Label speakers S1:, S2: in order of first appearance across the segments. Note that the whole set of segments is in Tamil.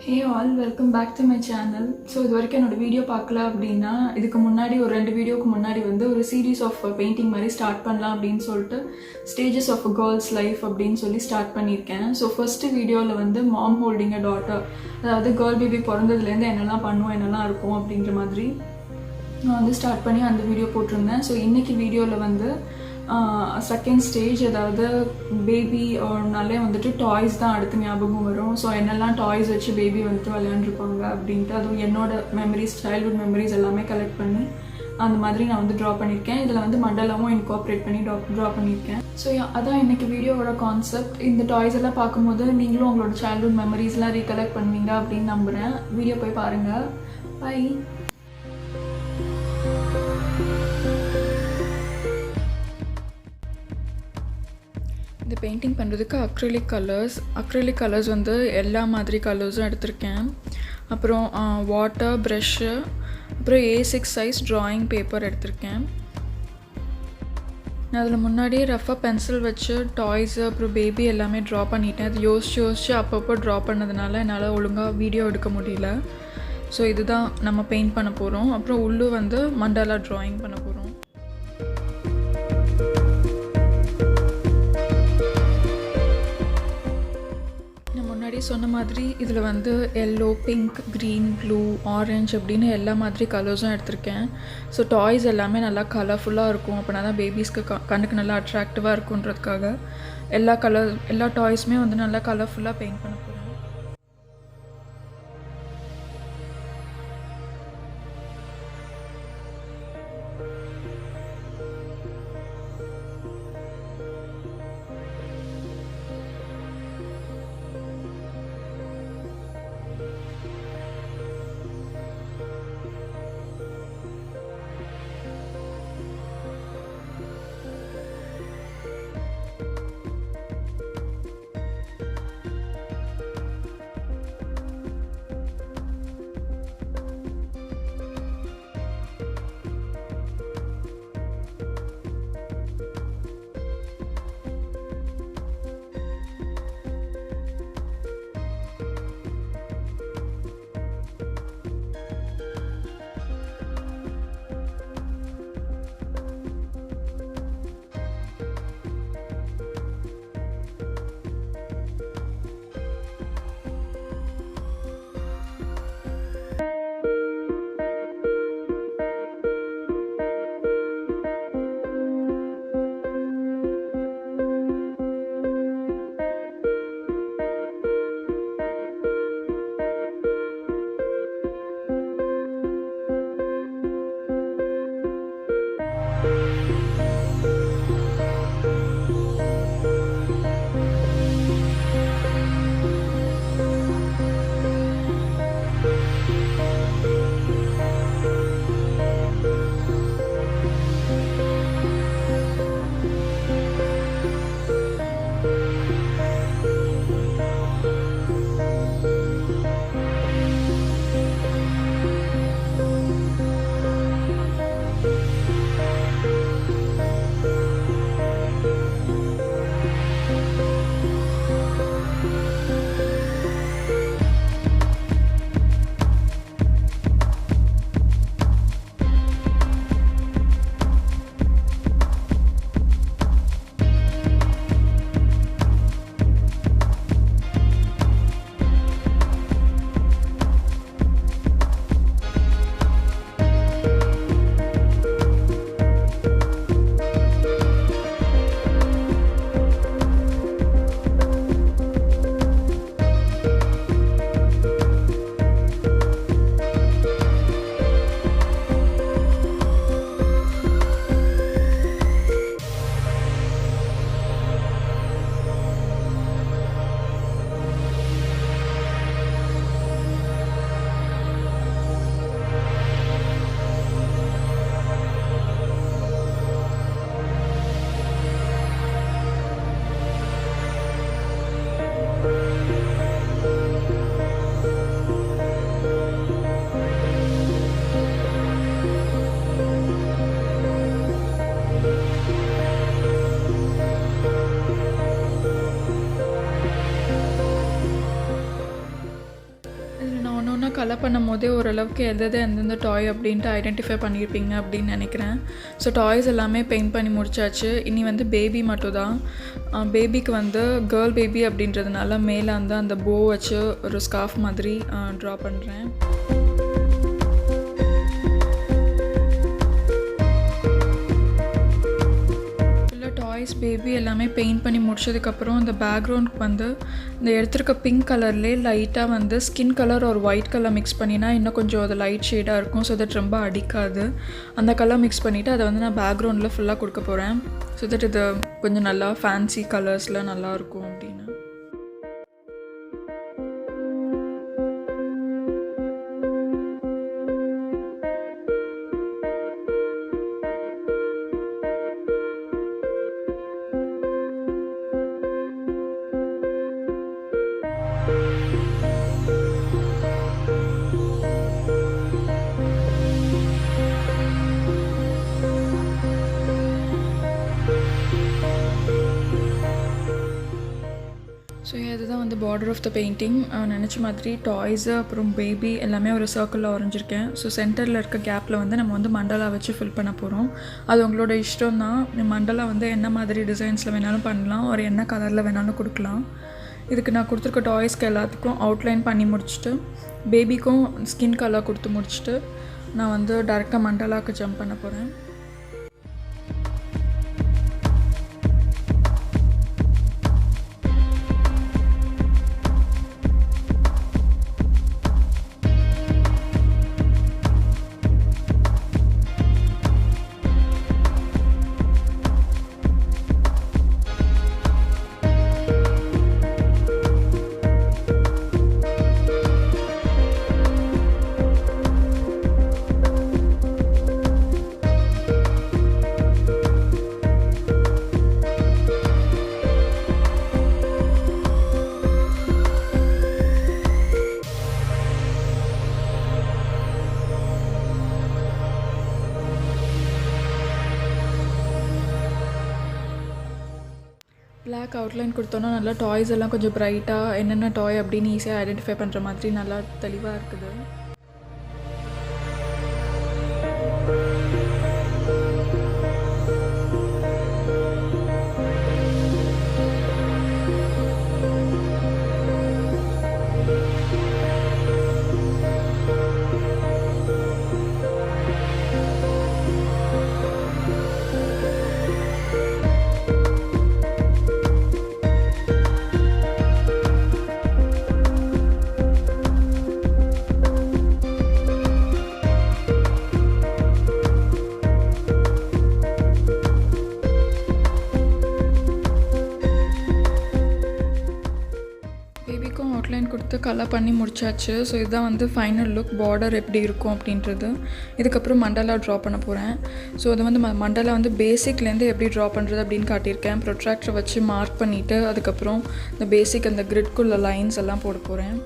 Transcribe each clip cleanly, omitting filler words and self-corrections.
S1: Hey all, welcome back to my channel. So இது வரைக்கும் என்னோட வீடியோ பார்க்கல அப்படின்னா இதுக்கு முன்னாடி ஒரு 2 வீடியோக்கு முன்னாடி வந்து ஒரு சீரீஸ் ஆஃப் பெயிண்டிங் மாதிரி ஸ்டார்ட் பண்ணலாம் அப்படின்னு சொல்லிட்டு ஸ்டேஜஸ் ஆஃப் கேர்ள்ஸ் லைஃப் அப்படின்னு சொல்லி ஸ்டார்ட் பண்ணியிருக்கேன். ஸோ ஃபர்ஸ்ட்டு வீடியோவில் வந்து மாம் ஹோல்டிங் அ டாட்டர், அதாவது கேர்ள் பேபி பிறந்ததுலேருந்து என்னெல்லாம் பண்ணுவோம் என்னெல்லாம் இருக்கும் அப்படின்ற மாதிரி நான் வந்து ஸ்டார்ட் பண்ணி அந்த வீடியோ போட்டிருந்தேன். ஸோ இன்றைக்கி வீடியோவில் வந்து செகண்ட் ஸ்டேஜ், அதாவது பேபினாலே வந்துட்டு டாய்ஸ் தான் அடுத்த ஞாபகம் வரும். ஸோ என்னெல்லாம் டாய்ஸ் வச்சு பேபி வந்துட்டு விளையாண்டுருப்பாங்க அப்படின்ட்டு, அதுவும் என்னோட மெமரிஸ், சைல்ட்ஹுட் மெமரிஸ் எல்லாமே கலெக்ட் பண்ணி அந்த மாதிரி நான் வந்து ட்ரா பண்ணியிருக்கேன். இதில் வந்து மண்டலாவும் இன்கார்பரேட் பண்ணி ட்ரா பண்ணியிருக்கேன். ஸோ அதான் இன்றைக்கி வீடியோவோட கான்செப்ட். இந்த டாய்ஸ் எல்லாம் பார்க்கும்போது நீங்களும் உங்களோட சைல்ட்ஹுட் மெமரிஸ்லாம் ரீகலெக்ட் பண்ணுவீங்க அப்படின்னு நம்புகிறேன். வீடியோ போய் பாருங்கள். பை. இந்த பெயிண்டிங் பண்ணுறதுக்கு அக்ரிலிக் கலர்ஸ் வந்து எல்லா மாதிரி கலர்ஸும் எடுத்திருக்கேன். அப்புறம் வாட்டர் ப்ரஷ்ஷு, அப்புறம் A6 சைஸ் ட்ராயிங் பேப்பர் எடுத்திருக்கேன். நான் அதில் முன்னாடியே ரஃபாக பென்சில் வச்சு டாய்ஸு அப்புறம் பேபி எல்லாமே ட்ரா பண்ணிட்டேன். அது யோசிச்சு அப்பப்போ ட்ரா பண்ணதுனால என்னால் ஒழுங்காக வீடியோ எடுக்க முடியல. ஸோ இதுதான் நம்ம பெயிண்ட் பண்ண போகிறோம். அப்புறம் உள்ளே வந்து மண்டாலா ட்ராயிங் பண்ண போகிறோம். சொன்ன மாதிரி இதில் வந்து yellow, pink, green, blue, orange அப்படின்னு எல்லா மாதிரி கலர்ஸும் எடுத்திருக்கேன். ஸோ டாய்ஸ் எல்லாமே நல்லா கலர்ஃபுல்லாக இருக்கும். அப்படின்னா தான் பேபிஸ்க்கு கண்ணுக்கு நல்லா அட்ராக்டிவாக இருக்குன்றதுக்காக எல்லா டாய்ஸுமே வந்து நல்லா கலர்ஃபுல்லாக பெயிண்ட் பண்ண போகிறேன். கலர் பண்ணும் போதே ஓரளவுக்கு எந்தெந்த டாய் அப்படின்ட்டு ஐடென்டிஃபை பண்ணியிருப்பீங்க அப்படின்னு நினைக்கிறேன். ஸோ டாய்ஸ் எல்லாமே பெயிண்ட் பண்ணி முடிச்சாச்சு. இனி வந்து பேபி மட்டும் தான். பேபிக்கு வந்து கேர்ள் பேபி அப்படின்றதுனால மேலே வந்து அந்த போ வச்சு ஒரு ஸ்கார்ஃப் மாதிரி ட்ரா பண்ணுறேன். பேபி எல்லாமே பெயிண்ட் பண்ணி முடிச்சதுக்கப்புறம் இந்த பேக்ரவுண்டுக்கு வந்து இந்த எடுத்துருக்க பிங்க் கலர்லேயே லைட்டாக வந்து ஸ்கின் கலர் ஒரு ஒயிட் கலர் மிக்ஸ் பண்ணினா இன்னும் கொஞ்சம் அது லைட் ஷேடாக இருக்கும். ஸோ தட் ரொம்ப அடிக்காது. அந்த கலர் மிக்ஸ் பண்ணிவிட்டு அதை வந்து நான் பேக்ரவுண்டில் ஃபுல்லாக கொடுக்க போகிறேன். ஸோ தட் இது கொஞ்சம் நல்லா ஃபேன்சி கலர்ஸில் நல்லாயிருக்கும் அப்படின்னு. ஸோ இதுதான் வந்து பார்டர் ஆஃப் த பெயிண்டிங். நினச்ச மாதிரி டாய்ஸு அப்புறம் பேபி எல்லாமே ஒரு சர்க்கிளில் வரைஞ்சிருக்கேன். ஸோ சென்டரில் இருக்க கேப்பில் வந்து நம்ம வந்து மண்டலா வச்சு ஃபில் பண்ண போகிறோம். அது உங்களோட இஷ்டம் தான். மண்டலா வந்து என்ன மாதிரி டிசைன்ஸில் வேணாலும் பண்ணலாம், ஒரு என்ன கலரில் வேணாலும் கொடுக்கலாம். இதுக்கு நான் கொடுத்துருக்க டாய்ஸ்க்கு எல்லாத்துக்கும் அவுட்லைன் பண்ணி முடிச்சுட்டு பேபிக்கும் ஸ்கின் கலர் கொடுத்து முடிச்சுட்டு நான் வந்து டேரெக்டாக மண்டலாவுக்கு ஜம்ப் பண்ண போகிறேன். பிளாக் அவுட்லைன் கொடுத்தோன்னா நல்லா டாய்ஸ் எல்லாம் கொஞ்சம் ப்ரைட்டாக என்னென்ன டாய் அப்படின்னு ஈஸியாக ஐடென்டிஃபை பண்ணுற மாதிரி நல்லா தெளிவாக இருக்குது. அவுட்லைன் கொடுத்து கலர் பண்ணி முடிச்சாச்சு. ஸோ இதுதான் வந்து ஃபைனல் லுக். பார்டர் எப்படி இருக்கும் அப்படின்றது. இதுக்கப்புறம் மண்டலா ட்ரா பண்ண போகிறேன். ஸோ அது வந்து மண்டலா வந்து பேசிக்லேருந்து எப்படி ட்ரா பண்ணுறது அப்படின்னு காட்டியிருக்கேன். ப்ரொட்ராக்டரை வச்சு மார்க் பண்ணிவிட்டு அதுக்கப்புறம் இந்த பேசிக் அந்த கிரிட்குள்ள லைன்ஸ் எல்லாம் போட போகிறேன்.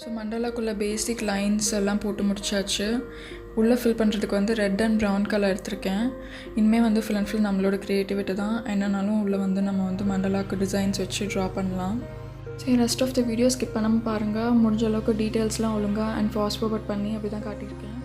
S1: ஸோ மண்டலாக்குள்ளே பேசிக் லைன்ஸ் எல்லாம் போட்டு முடிச்சாச்சு. உள்ளே ஃபில் பண்ணுறதுக்கு வந்து ரெட் அண்ட் ப்ரௌன் கலர் எடுத்திருக்கேன். இனிமேல் வந்து ஃபுல் அண்ட் ஃபுல் நம்மளோட க்ரியேட்டிவிட்டி தான். என்னன்னாலும் உள்ளே வந்து நம்ம வந்து மண்டலாக்கு டிசைன்ஸ் வச்சு ட்ரா பண்ணலாம். சரி, rest of the video skip பண்ணாமல் பாருங்கள். முடிஞ்ச அளவுக்கு டீட்டெயில்ஸ்லாம் ஒழுங்காக அண்ட் ஃபாஸ்ட் ஃபார்வர்ட் பண்ணி அப்படி தான் காட்டியிருக்கேன்.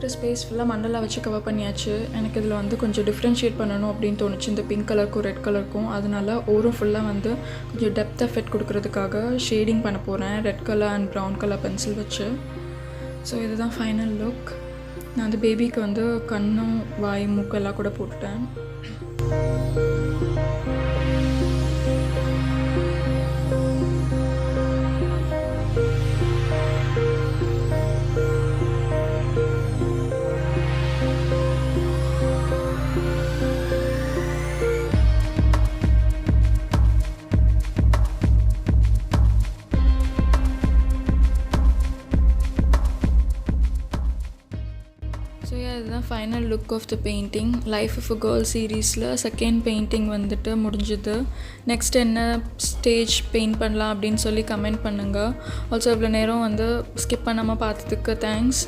S1: இருக்க ஸ்பேஸ் ஃபுல்லாக மண்டலா வச்சு கவர் பண்ணியாச்சு. எனக்கு இதில் வந்து கொஞ்சம் டிஃப்ரென்ஷியேட் பண்ணணும் அப்படின்னு தோணுச்சு இந்த பிங்க் கலருக்கும் ரெட் கலருக்கும். அதனால ஓரம் ஃபுல்லாக வந்து கொஞ்சம் டெப்த் எஃபெக்ட் கொடுக்கறதுக்காக ஷேடிங் பண்ண போகிறேன் red colour and brown colour pencil வச்சு. ஸோ இதுதான் ஃபைனல் லுக். நான் வந்து பேபிக்கு வந்து கண்ணும் வாய் மூக்கெல்லாம் கூட போட்டுட்டேன். ஸோ இதுதான் final look of the painting. Life of a girl சீரீஸில் செகண்ட் பெயிண்டிங் வந்துட்டு முடிஞ்சுது. நெக்ஸ்ட் என்ன ஸ்டேஜ் பெயிண்ட் பண்ணலாம் அப்படின்னு சொல்லி கமெண்ட் பண்ணுங்கள். ஆல்சோ இவ்வளோ நேரம் வந்து ஸ்கிப் பண்ணாமல் பார்த்ததுக்கு தேங்க்ஸ்.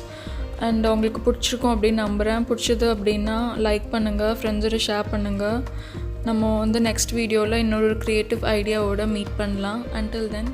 S1: அண்ட் உங்களுக்கு பிடிச்சிருக்கும் அப்படின்னு நம்புகிறேன். பிடிச்சது அப்படின்னா லைக் பண்ணுங்கள், ஃப்ரெண்ட்ஸோட ஷேர் பண்ணுங்கள். நம்ம வந்து நெக்ஸ்ட் வீடியோவில் இன்னொரு க்ரியேட்டிவ் ஐடியாவோட மீட் பண்ணலாம். Until then